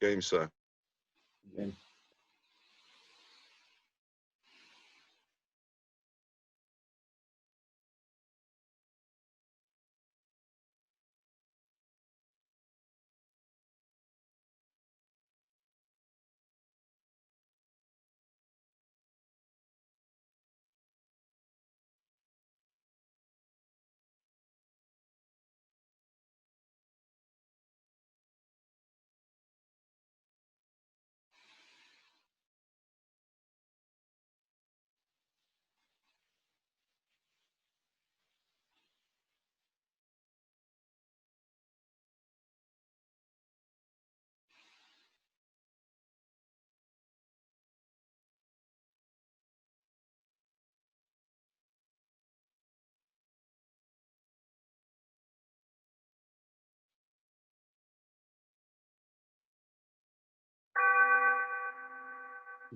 game, sir. Yeah.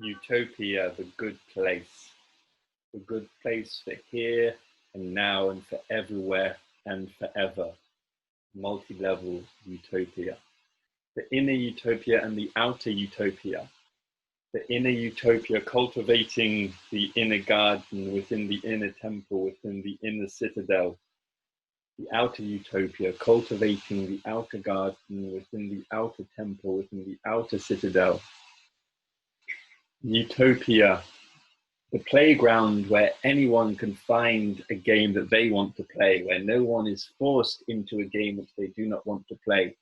Utopia, the good place. The good place for here and now and for everywhere and forever. Multi-level utopia. The inner utopia and the outer utopia. The inner utopia cultivating the inner garden within the inner temple, within the inner citadel. The outer utopia cultivating the outer garden within the outer temple, within the outer citadel. Utopia, the playground where anyone can find a game that they want to play, where no one is forced into a game which they do not want to play.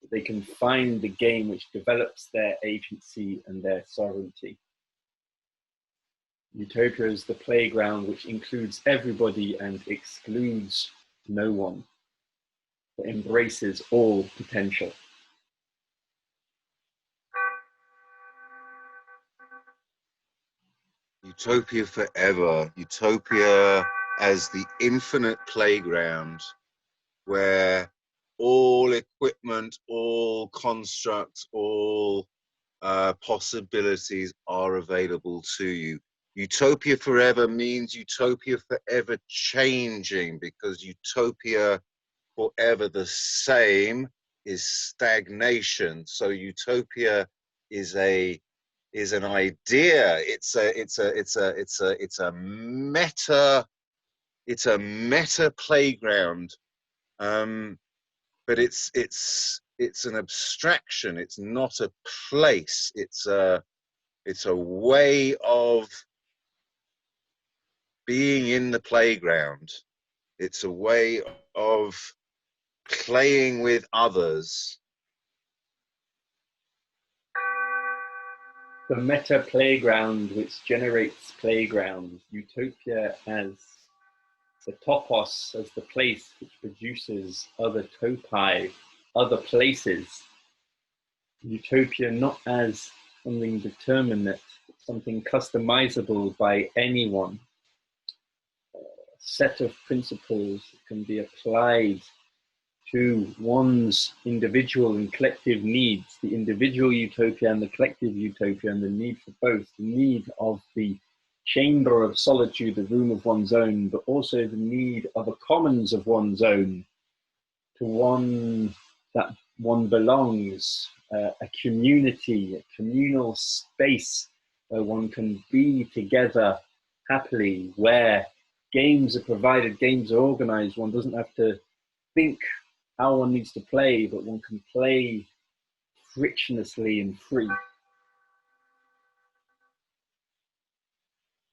They can find the game which develops their agency and their sovereignty. Utopia is the playground which includes everybody and excludes no one. It embraces all potential. Utopia forever. Utopia as the infinite playground where all equipment, all constructs, all possibilities are available to you. Utopia forever means utopia forever changing, because utopia forever the same is stagnation. So utopia is an idea. It's a meta playground, but it's an abstraction. It's not a place. It's a way of being in the playground. It's a way of playing with others. The meta playground which generates playgrounds. Utopia as the topos, as the place which produces other topi, other places. Utopia not as something determinate, something customizable by anyone. A set of principles that can be applied to one's individual and collective needs, the individual utopia and the collective utopia, and the need for both, the need of the chamber of solitude, the room of one's own, but also the need of a commons of one's own, to one that one belongs, a community, a communal space where one can be together happily, where games are provided, games are organized, one doesn't have to think how one needs to play, but one can play frictionlessly and free.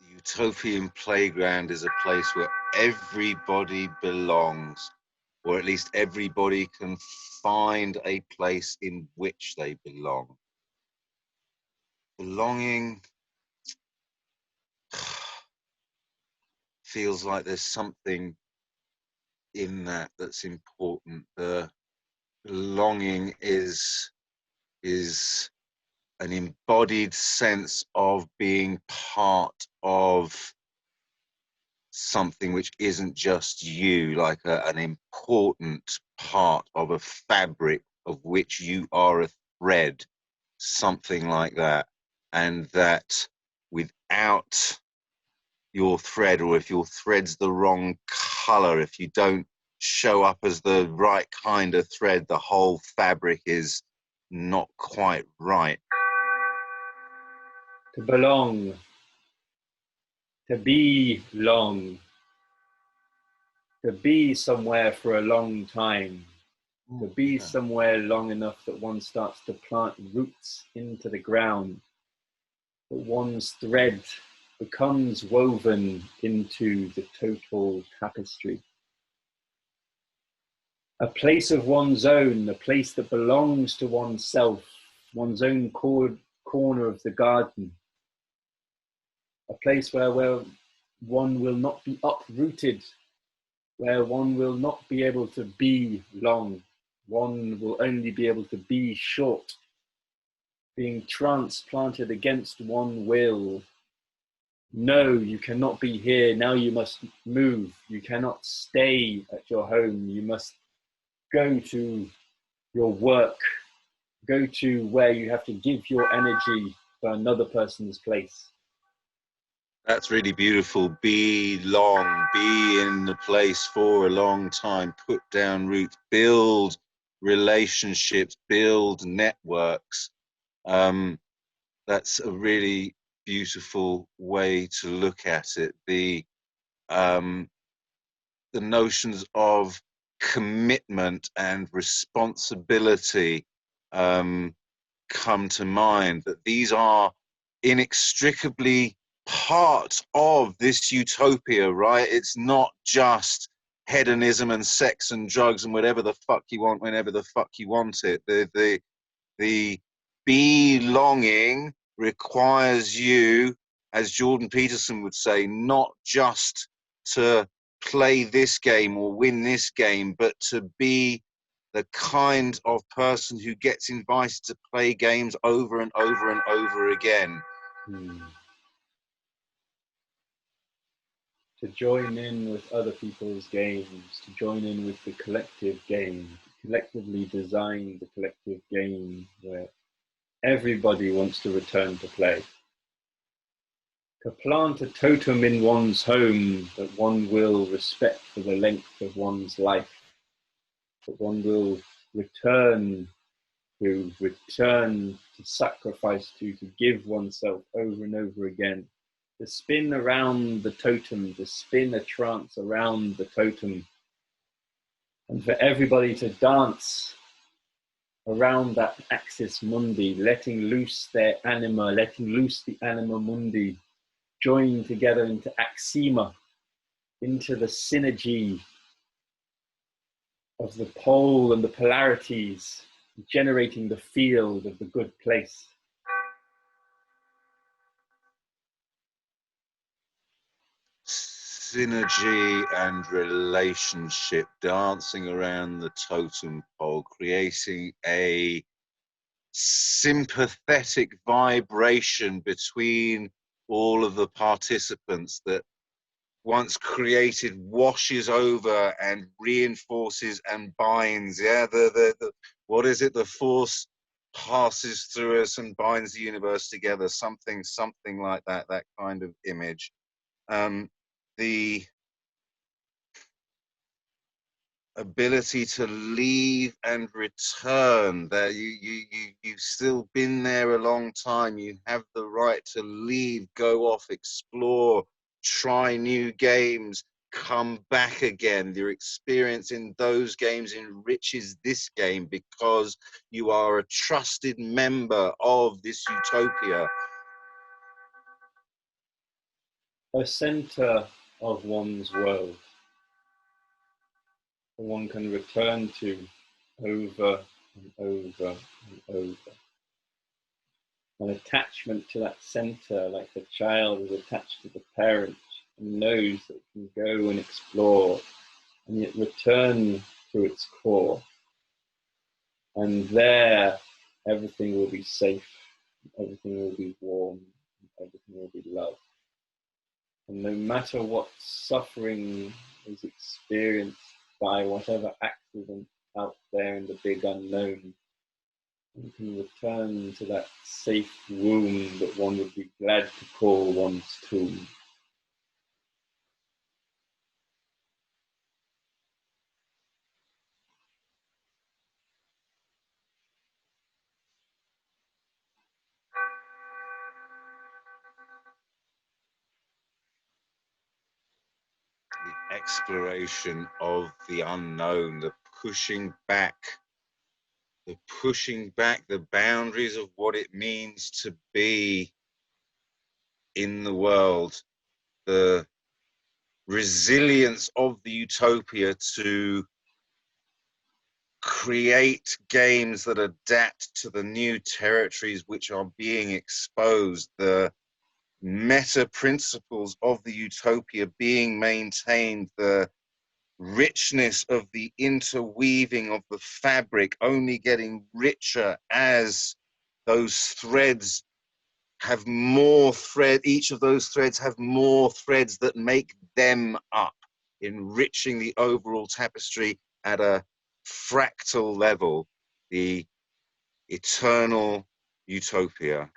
The utopian playground is a place where everybody belongs, or at least everybody can find a place in which they belong. Belonging feels like there's something in that that's important. The belonging is an embodied sense of being part of something which isn't just you, like an important part of a fabric of which you are a thread, something like that. And that without your thread, or if your thread's the wrong color, if you don't show up as the right kind of thread, the whole fabric is not quite right. To belong, to be long, to be somewhere for a long time, to be somewhere long enough that one starts to plant roots into the ground, that one's thread becomes woven into the total tapestry. A place of one's own, a place that belongs to oneself, one's own corner of the garden, a place where one will not be uprooted, where one will not be able to be long, one will only be able to be short, being transplanted against one will. No, you cannot be here, now you must move, you cannot stay at your home, you must go to your work, go to where you have to give your energy for another person's place. That's really beautiful. Be long, be in the place for a long time, put down roots, build relationships, build networks. That's a really beautiful way to look at it. The notions of commitment and responsibility come to mind, that these are inextricably part of this utopia, right? It's not just hedonism and sex and drugs and whatever the fuck you want whenever the fuck you want it. The belonging requires you, as Jordan Peterson would say, not just to play this game or win this game, but to be the kind of person who gets invited to play games over and over and over again. To join in with other people's games, to join in with the collective game, to collectively design the collective game where everybody wants to return to play. To plant a totem in one's home that one will respect for the length of one's life, that one will return to sacrifice to give oneself over and over again, to spin around the totem, to spin a trance around the totem, and for everybody to dance around that axis mundi, letting loose their anima, letting loose the anima mundi, joining together into axima, into the synergy of the pole and the polarities, generating the field of the good place. Synergy and relationship, dancing around the totem pole, creating a sympathetic vibration between all of the participants that, once created, washes over and reinforces and binds. Yeah, the what is it? The force passes through us and binds the universe together. Something like that. That kind of image. The ability to leave and return, that you've still been there a long time, you have the right to leave, go off, explore, try new games, come back again. Your experience in those games enriches this game because you are a trusted member of this utopia. A center of one's world that one can return to over and over and over. An attachment to that center, like the child is attached to the parent and knows that it can go and explore and yet return to its core. And there, everything will be safe, everything will be warm, everything will be love. And no matter what suffering is experienced by whatever accident out there in the big unknown, you can return to that safe womb that one would be glad to call one's tomb. exploration of the unknown, the pushing back the boundaries of what it means to be in the world, the resilience of the utopia to create games that adapt to the new territories which are being exposed, the meta principles of the utopia being maintained, the richness of the interweaving of the fabric only getting richer as those threads have more thread, each of those threads have more threads that make them up, enriching the overall tapestry at a fractal level, the eternal utopia.